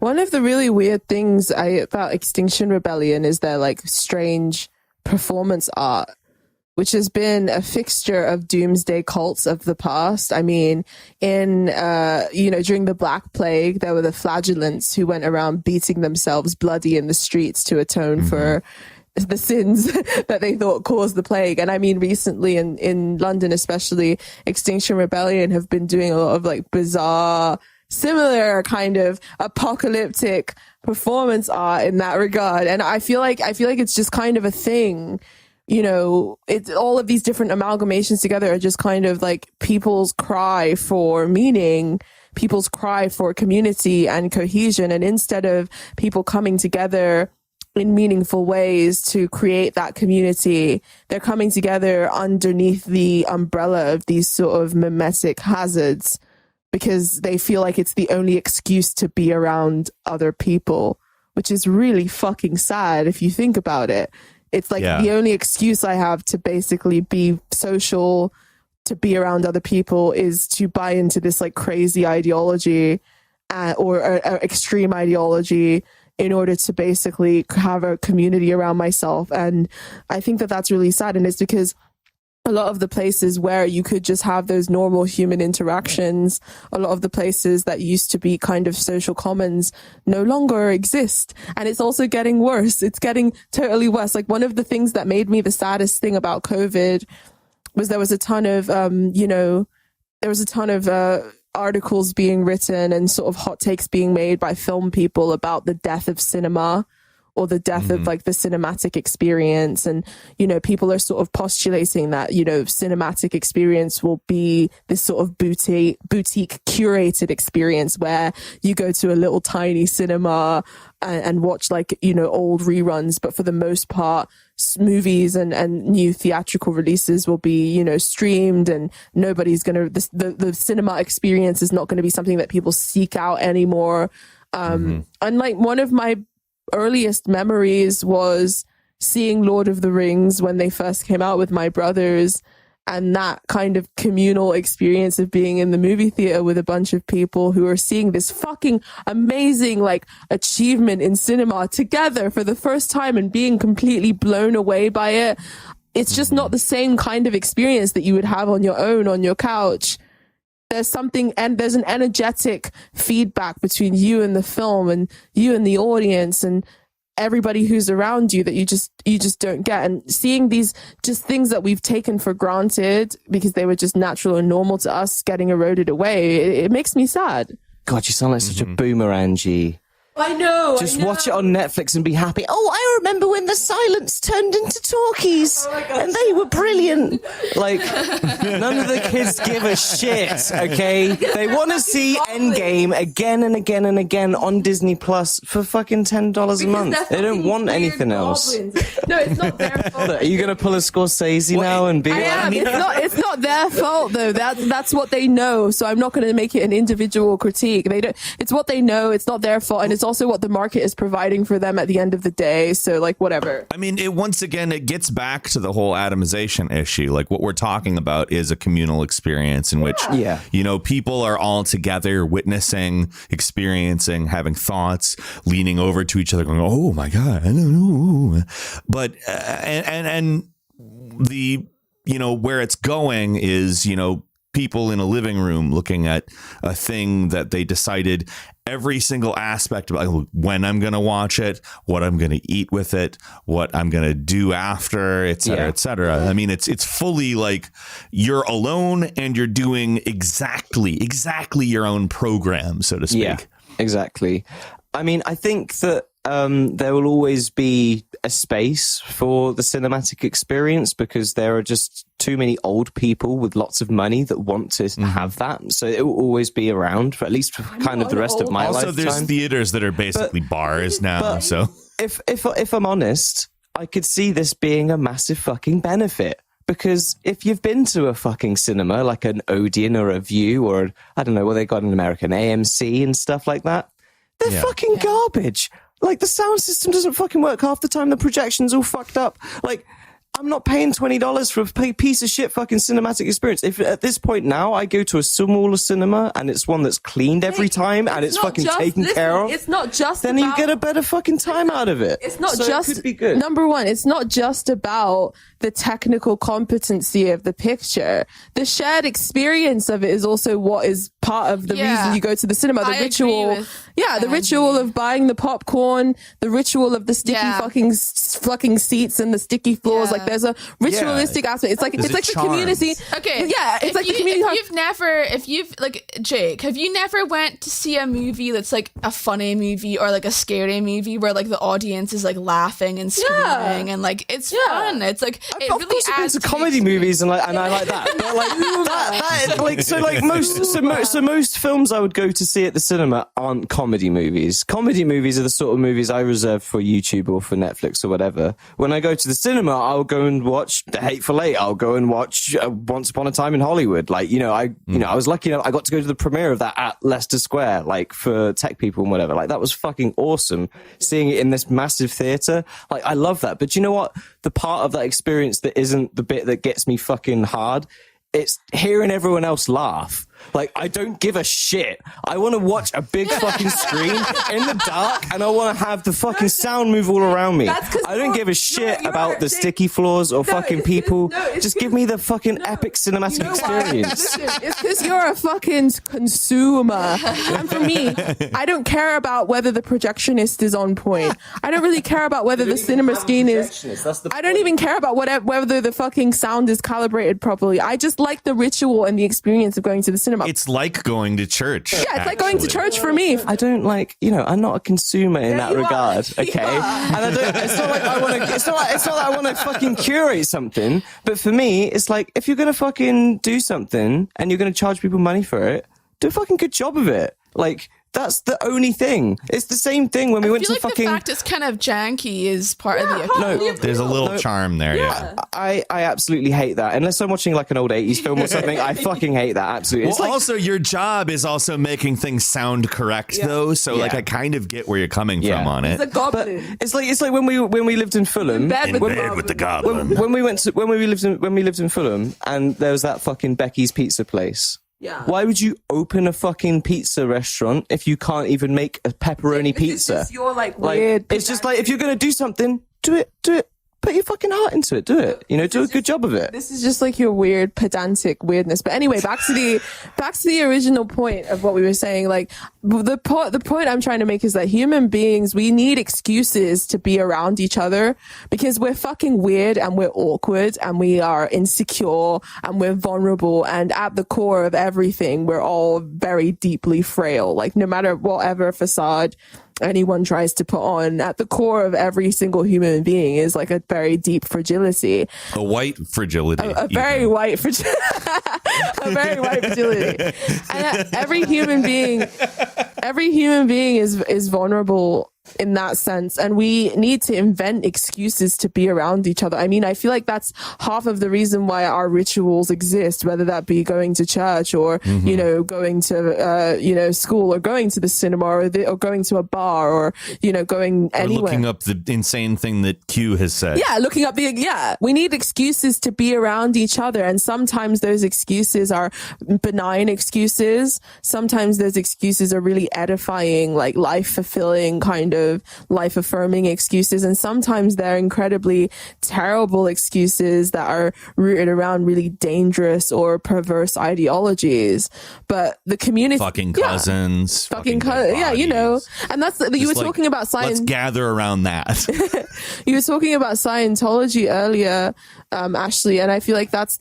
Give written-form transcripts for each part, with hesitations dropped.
One of the really weird things about Extinction Rebellion is their like strange performance art, which has been a fixture of doomsday cults of the past. I mean, during the Black Plague, there were the flagellants who went around beating themselves bloody in the streets to atone for the sins that they thought caused the plague. And I mean, recently in London, especially, Extinction Rebellion have been doing a lot of like bizarre, similar kind of apocalyptic performance art in that regard. And I feel like it's just kind of a thing. It's all of these different amalgamations together are just kind of like people's cry for meaning, people's cry for community and cohesion. And instead of people coming together in meaningful ways to create that community, they're coming together underneath the umbrella of these sort of mimetic hazards because they feel like it's the only excuse to be around other people, which is really fucking sad if you think about it. It's like the only excuse I have to basically be social, to be around other people, is to buy into this like crazy ideology or extreme ideology in order to basically have a community around myself. And I think that that's really sad. And it's because a lot of the places where you could just have those normal human interactions, a lot of the places that used to be kind of social commons no longer exist. And it's also getting worse. It's getting totally worse. Like, one of the things that made me the saddest thing about COVID was there was a ton of, articles being written and sort of hot takes being made by film people about the death of cinema or the death of like the cinematic experience. And, people are sort of postulating that, cinematic experience will be this sort of boutique curated experience where you go to a little tiny cinema and watch like, old reruns. But for the most part, movies and new theatrical releases will be, streamed, and nobody's going to, the cinema experience is not going to be something that people seek out anymore. And like, one of my earliest memories was seeing Lord of the Rings when they first came out with my brothers, and that kind of communal experience of being in the movie theater with a bunch of people who are seeing this fucking amazing like achievement in cinema together for the first time and being completely blown away by it. It's just not the same kind of experience that you would have on your own on your couch. There's something, and there's an energetic feedback between you and the film and you and the audience and everybody who's around you that you just don't get. And seeing these just things that we've taken for granted because they were just natural and normal to us getting eroded away, it makes me sad. God, you sound like such a boomer, Angie. I know. Just watch it on Netflix and be happy. Oh, I remember when the silence turned into talkies, and they were brilliant. Like, none of the kids give a shit, okay? They want to see Endgame again and again and again on Disney Plus for fucking $10 a month. They don't want anything else. No, it's not their fault. Are you going to pull a Scorsese now and be I am. It's not their fault, though. That's what they know, so I'm not going to make it an individual critique. It's what they know. It's not their fault, and it's also what the market is providing for them at the end of the day. So like, whatever. I mean, it gets back to the whole atomization issue. Like, what we're talking about is a communal experience in which, people are all together, witnessing, experiencing, having thoughts, leaning over to each other, going, "Oh my God, I don't know." But and the where it's going is people in a living room looking at a thing that they decided every single aspect about when I'm going to watch it, what I'm going to eat with it, what I'm going to do after, et cetera, et cetera. I mean, it's fully like you're alone and you're doing exactly your own program, so to speak. Yeah, exactly. I mean, I think that there will always be a space for the cinematic experience because there are just too many old people with lots of money that want to have that. So it will always be around for at least for kind of the rest of my lifetime. Also, there's theaters that are basically bars now. So if I'm honest, I could see this being a massive fucking benefit. Because if you've been to a fucking cinema, like an Odeon or a View or, I don't know what they got in America, an AMC and stuff like that, they're fucking garbage. Like, the sound system doesn't fucking work half the time. The projection's all fucked up. Like, I'm not paying $20 for a piece of shit fucking cinematic experience. If at this point now I go to a smaller cinema and it's one that's cleaned every time and it's fucking taken care of, it's not just then about, you get a better fucking time out of it. It's not so just, it could be good. Number one, it's not just about the technical competency of the picture. The shared experience of it is also what is part of the reason you go to the cinema. The ritual, the ritual of buying the popcorn, the ritual of the sticky fucking seats and the sticky floors. Like there's a ritualistic aspect. It's like the community. Okay, it's like the community. Jake, have you never went to see a movie that's like a funny movie or like a scary movie where like the audience is like laughing and screaming and like it's fun. It's like it of really course adds to comedy movies and I like that. But most films I would go to see at the cinema aren't comedy movies. Comedy movies are the sort of movies I reserve for YouTube or for Netflix or whatever. When I go to the cinema, I'll go and watch The Hateful Eight. I'll go and watch Once Upon a Time in Hollywood. Like, I was lucky enough. I got to go to the premiere of that at Leicester Square, like for tech people and whatever. Like that was fucking awesome. Seeing it in this massive theater. Like I love that. But you know what? The part of that experience that isn't the bit that gets me fucking hard, it's hearing everyone else laugh. Like, I don't give a shit. I want to watch a big fucking screen in the dark and I want to have the fucking sound move all around me. I don't give a shit about the sticky floors or fucking people. Just give me the fucking epic cinematic experience. Listen, it's because you're a fucking consumer. And for me, I don't care about whether the projectionist is on point. I don't really care about whether the cinema screen is. I don't even care about whether the fucking sound is calibrated properly. I just like the ritual and the experience of going to the cinema. It's like going to church. Yeah, it's like going to church for me. I don't like, I'm not a consumer in that regard, okay? And I don't, it's not like I want to, it's not that I want to fucking curate something, but for me, it's like, if you're going to fucking do something and you're going to charge people money for it, do a fucking good job of it. Like, that's the only thing. It's the same thing when we went to fucking... the fact it's kind of janky is part of the... No, there's a little charm there, I absolutely hate that. Unless I'm watching like an old 80s film or something, I fucking hate that, absolutely. Well, also, your job is also making things sound correct, though, so like I kind of get where you're coming from on it. It's a goblin. But it's like when we lived in Fulham... In bed with the goblin. When we lived in Fulham, and there was that fucking Becky's Pizza place... Yeah. Why would you open a fucking pizza restaurant if you can't even make a pepperoni pizza? It's your weird. It's just like, if you're going to do something, do it. Put your fucking heart into it. Do it. Do a good job of it. This is just like your weird pedantic weirdness. But anyway, back to the original point of what we were saying. Like the point I'm trying to make is that human beings, we need excuses to be around each other because we're fucking weird and we're awkward and we are insecure and we're vulnerable. And at the core of everything, we're all very deeply frail. Like no matter whatever facade anyone tries to put on, at the core of every single human being is like a very deep fragility. A white fragility. A very white fragility. A very white fragility. And every human being is vulnerable in that sense, and we need to invent excuses to be around each other. I mean, I feel like that's half of the reason why our rituals exist, whether that be going to church or going to school or going to the cinema or going to a bar or going anywhere. Or looking up the insane thing that Q has said. We need excuses to be around each other, and sometimes those excuses are benign excuses. Sometimes those excuses are really edifying, like life fulfilling kind of life affirming excuses, and sometimes they're incredibly terrible excuses that are rooted around really dangerous or perverse ideologies. But the community fucking cousins, and that's you were talking about science. Let's gather around that. You were talking about Scientology earlier, Ashley, and I feel like that's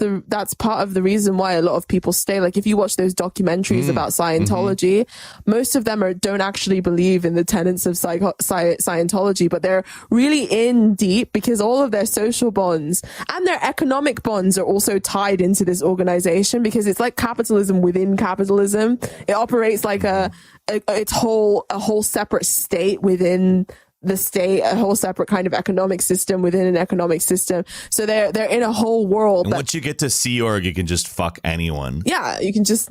part of the reason why a lot of people stay. Like if you watch those documentaries about Scientology, most of them don't actually believe in the tenets of Scientology, but they're really in deep because all of their social bonds and their economic bonds are also tied into this organization, because it's like capitalism within capitalism. It operates like a whole separate state within the state, a whole separate kind of economic system within an economic system. So they're in a whole world. And once you get to Sea Org, you can just fuck anyone. Yeah, you can just,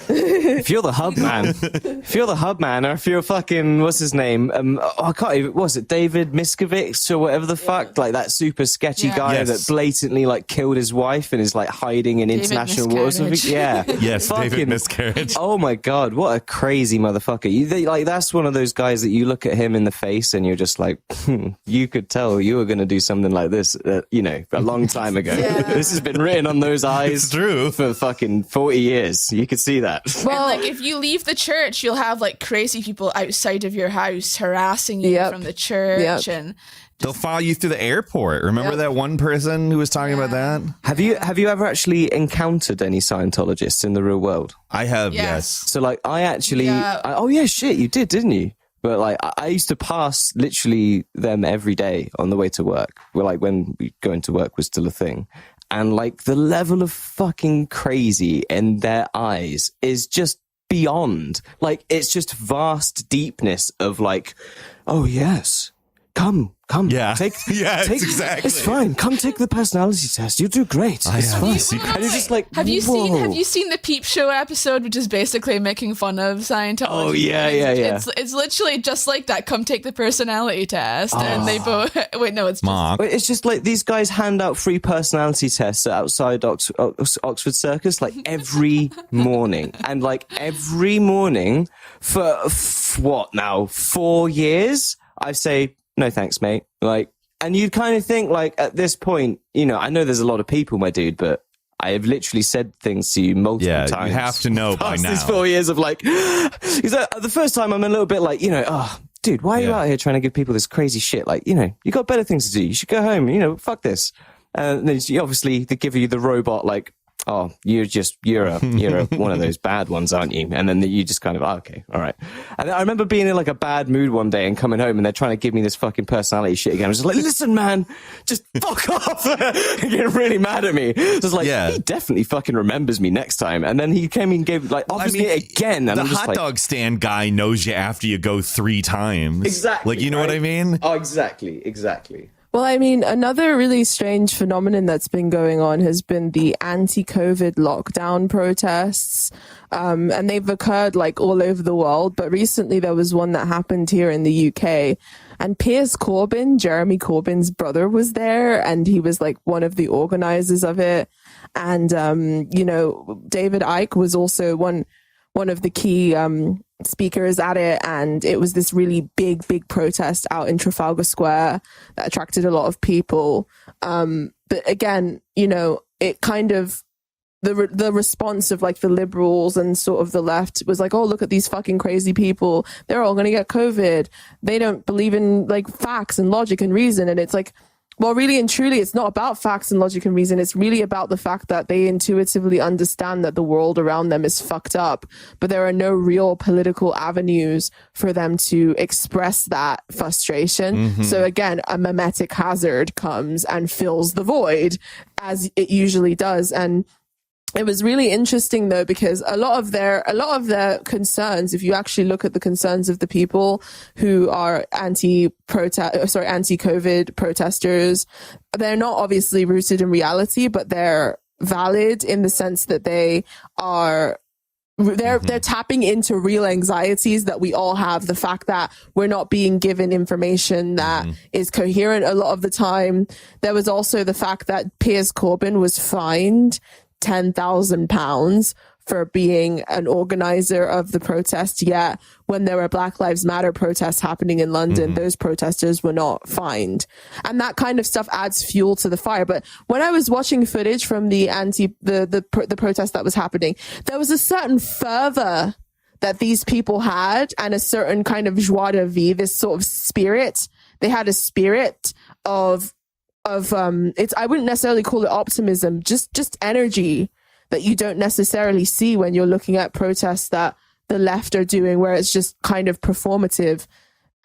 if you're the hub man, or if you're fucking, what's his name? I can't even, was it David Miscavige or whatever the fuck? Like that super sketchy guy that blatantly like killed his wife and is like hiding in international waters. Yeah. Yes, David Miscarriage. Oh my God, what a crazy motherfucker. Like that's one of those guys that you look at him in the face and you're just like, you could tell you were going to do something like this, a long time ago. This has been written on those eyes for fucking 40 years. You could see that. Well, and, like, if you leave the church, you'll have like crazy people outside of your house harassing you from the church, and they'll follow you through the airport. Remember that one person who was talking about that? Have you ever actually encountered any Scientologists in the real world? I have, yes. So like I actually, oh yeah, shit, you did, didn't you? But like I used to pass literally them every day on the way to work. Well, like when going to work was still a thing. And like the level of fucking crazy in their eyes is just beyond. Like it's just vast deepness of like, oh yes, come. Yeah. Exactly. It's fine. Come take the personality test. You'll do great. It's fine. And you're just like, have you seen the Peep Show episode, which is basically making fun of Scientology? Oh yeah. It's literally just like that. Come take the personality test, and they both. Wait, no, it's Mark. It's just like these guys hand out free personality tests outside Oxford Circus like every morning, and like every morning for what now? 4 years. I say, no thanks, mate. Like, and you'd kind of think like at this point, I know there's a lot of people, my dude, but I have literally said things to you multiple times. You have to know by now. These 4 years of like, the first time I'm a little bit like, dude, why are you out here trying to give people this crazy shit? Like, you got better things to do. You should go home. Fuck this. And then obviously they give you the robot like, oh, you're one of those bad ones, aren't you? And then you just kind of, okay, all right. And I remember being in like a bad mood one day and coming home and they're trying to give me this fucking personality shit again. I was just like, listen, man, just fuck off. Getting really mad at me. So I was like, he definitely fucking remembers me next time. And then he came and gave offers me again. And the hot dog stand guy knows you after you go 3 times. Exactly. Like, you know what I mean? Oh, exactly. Well, I mean, another really strange phenomenon that's been going on has been the anti-COVID lockdown protests. And they've occurred like all over the world. But recently there was one that happened here in the UK. And Piers Corbyn, Jeremy Corbyn's brother, was there. And he was like one of the organizers of it. And, David Icke was also one of the key speakers at it, and it was this really big protest out in Trafalgar Square that attracted a lot of people. But again, it kind of the response of like the liberals and sort of the left was like, oh, look at these fucking crazy people. They're all going to get COVID. They don't believe in like facts and logic and reason. And it's like, well, really and truly, it's not about facts and logic and reason. It's really about the fact that they intuitively understand that the world around them is fucked up, but there are no real political avenues for them to express that frustration. Mm-hmm. So again, a mimetic hazard comes and fills the void, as it usually does. And it was really interesting though, because a lot of their concerns, if you actually look at the concerns of the people who are anti-COVID protesters, they're not obviously rooted in reality, but they're valid in the sense that they're tapping into real anxieties that we all have. The fact that we're not being given information that is coherent a lot of the time. There was also the fact that Piers Corbyn was fined £10,000 for being an organizer of the protest, yet when there were Black Lives Matter protests happening in London, those protesters were not fined. And that kind of stuff adds fuel to the fire. But when I was watching footage from the protest that was happening, there was a certain fervor that these people had and a certain kind of joie de vivre, this sort of spirit. They had a spirit of I wouldn't necessarily call it optimism, just energy that you don't necessarily see when you're looking at protests that the left are doing, where it's just kind of performative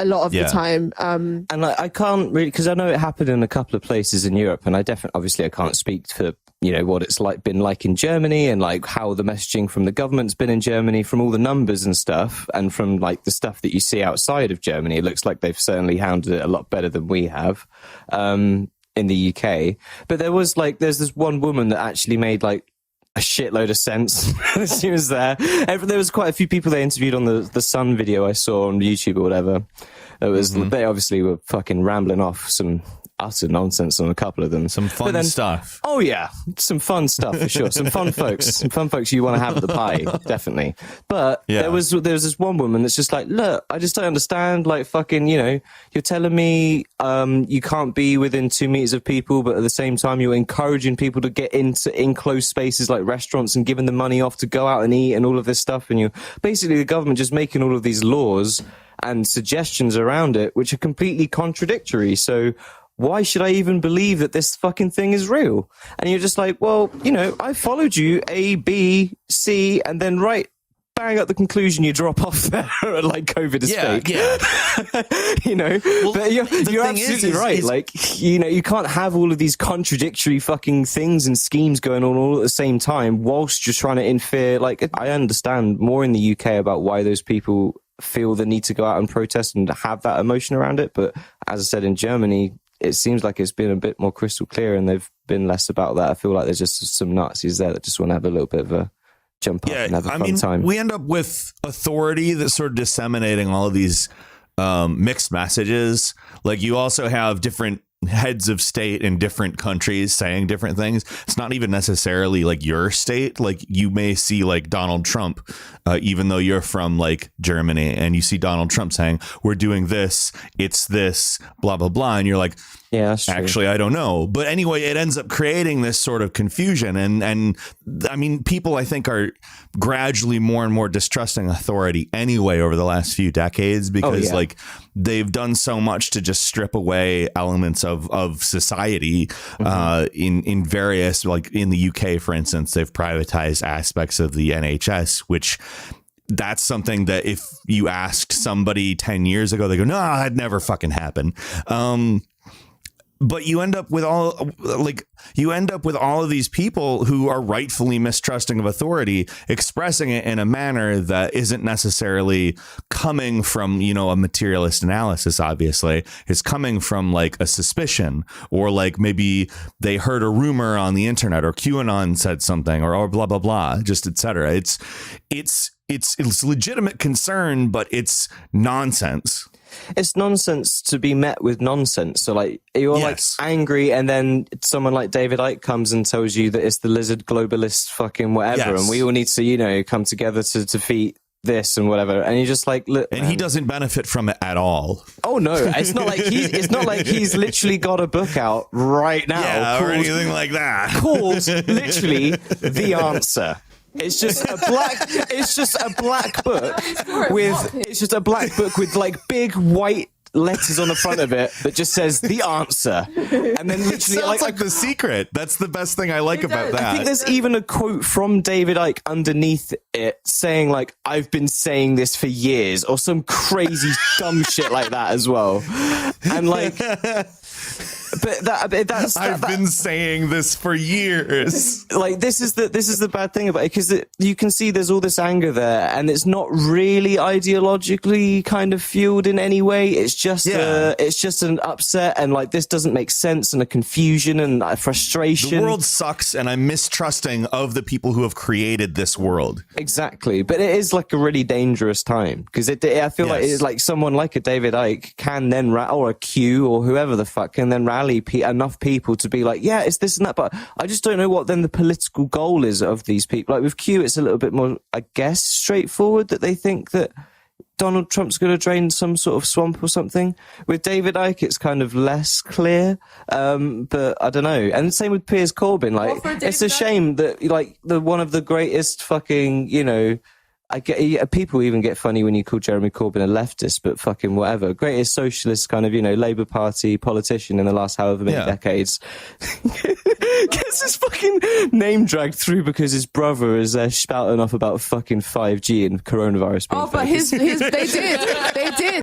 a lot of the time. And I can't really, because I know it happened in a couple of places in Europe, and obviously I can't speak for what it's been like in Germany, and like how the messaging from the government's been in Germany, from all the numbers and stuff, and from like the stuff that you see outside of Germany. It looks like they've certainly handled it a lot better than we have. In the UK, but there's this one woman that actually made like a shitload of sense as he was there. There was quite a few people they interviewed on the Sun video I saw on YouTube or whatever. It was They obviously were fucking rambling off some utter nonsense on a couple of them. Some fun stuff. Oh yeah, some fun stuff for sure. Some fun folks you want to have at the party, definitely. But there was this one woman that's just like, look, I just don't understand. Like fucking, you're telling me you can't be within 2 meters of people, but at the same time you're encouraging people to get into enclosed spaces like restaurants and giving them money off to go out and eat and all of this stuff. And you basically the government just making all of these laws and suggestions around it, which are completely contradictory. So why should I even believe that this fucking thing is real? And you're just like, well, I followed you A, B, C, and then bang at the conclusion you drop off there like COVID is fake. Yeah. Well, but you're absolutely right. Like, you can't have all of these contradictory fucking things and schemes going on all at the same time whilst you're trying to interfere. Like, I understand more in the UK about why those people feel the need to go out and protest and have that emotion around it. But as I said, in Germany, it seems like it's been a bit more crystal clear and they've been less about that. I feel like there's just some Nazis there that just want to have a little bit of a jump up and have a fun time. We end up with authority that's sort of disseminating all of these mixed messages. Like you also have different heads of state in different countries saying different things. It's not even necessarily like your state. Like you may see like Donald Trump, even though you're from like Germany, and you see Donald Trump saying, we're doing this, it's this, blah, blah, blah. And you're like, yeah, actually, I don't know. But anyway, it ends up creating this sort of confusion. And I mean, people, I think, are gradually more and more distrusting authority anyway over the last few decades because like they've done so much to just strip away elements of society in various, like in the UK, for instance, they've privatized aspects of the NHS, which that's something that if you asked somebody 10 years ago, they go, no, that'd never fucking happen. But you end up with all of these people who are rightfully mistrusting of authority, expressing it in a manner that isn't necessarily coming from, a materialist analysis. Obviously, it's coming from like a suspicion, or like maybe they heard a rumor on the internet, or QAnon said something, or blah blah blah, just etc. It's legitimate concern, but it's nonsense. It's nonsense to be met with nonsense. So like you're like angry, and then someone like David Icke comes and tells you that it's the lizard globalist fucking whatever, and we all need to come together to defeat this and whatever. And you're just like, look, and he doesn't benefit from it at all. Oh no, it's not like he's literally got a book out right now, or anything like that, called literally The Answer. It's just a black book with like big white letters on the front of it that just says The Answer. And then literally like The Secret. That's the best thing I like about that. I think there's even a quote from David Icke underneath it saying like, I've been saying this for years, or some crazy dumb shit like that as well. And like, I've been saying this for years. Like this is the bad thing about it, because you can see there's all this anger there, and it's not really ideologically kind of fueled in any way. It's just an upset, and like this doesn't make sense, and a confusion and a frustration. The world sucks, and I'm mistrusting of the people who have created this world. Exactly, but it is like a really dangerous time, because I feel like it's like someone like a David Icke can then or a Q or whoever the fuck can then rally enough people to be like, yeah, it's this and that. But I just don't know what then the political goal is of these people. Like with Q, it's a little bit more, I guess, straightforward, that they think that Donald Trump's going to drain some sort of swamp or something. With David Icke, it's kind of less clear. But I don't know. And same with Piers Corbyn. Like, it's a shame that like one of the greatest fucking, people even get funny when you call Jeremy Corbyn a leftist, but fucking whatever. Greatest socialist kind of, Labour Party politician in the last however many decades. Gets his fucking name dragged through because his brother is spouting off about fucking 5G and coronavirus being fake. But they did.